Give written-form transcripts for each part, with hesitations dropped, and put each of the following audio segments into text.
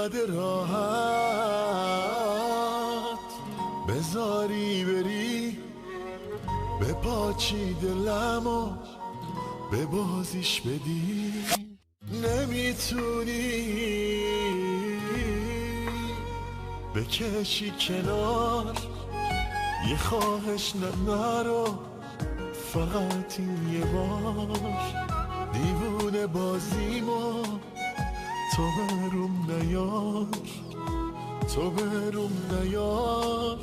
انقدر راحت بذاری بری به پاچی دلمو به بازیش بدی. نمیتونی بکشی کنار یه خواهش نرو فقط این یه بار. دیوونه بازیمو تو بروم نیار، تو بروم نیار.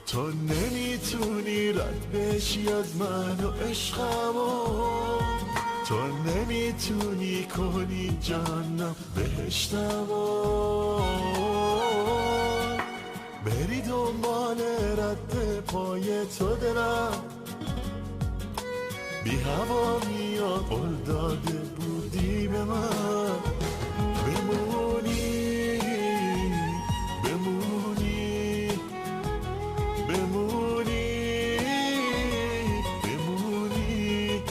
تو نمیتونی رد بشی از من و عشقمو، تو نمیتونی کنی جهنم بهشتمو. بری دنبال رد پای تو دلم بی هوا میاد، قول داده بودی به من بمونی بمونی بمونی بمونی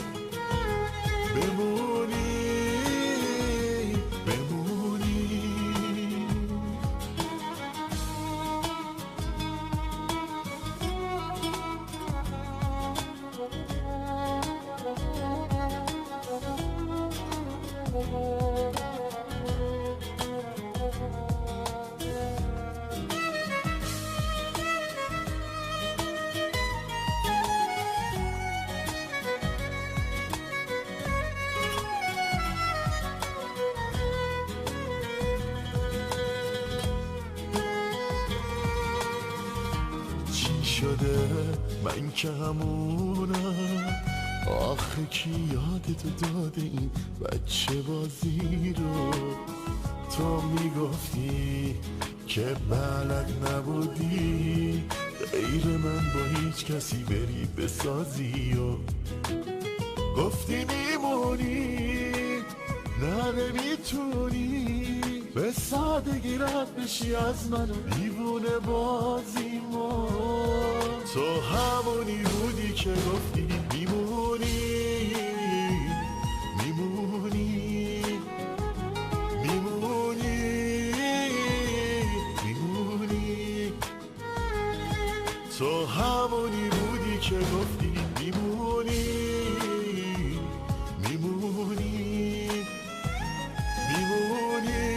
بمونی بمونی. چی شده من که همونم، آخه کی یادتو داده این بچه بازی رو؟ تو میگفتی که بلد نبودی غیر من با هیچ کسی بری بسازی و گفتی میمونی. نه نمیتونی به سادگی رد بشی از من و دیوونه بازیمو. تو همونی بودی که گفتی میمونی میمونی میمونی میمونی. تو همونی بودی که گفتی میمونی میمونی میمونی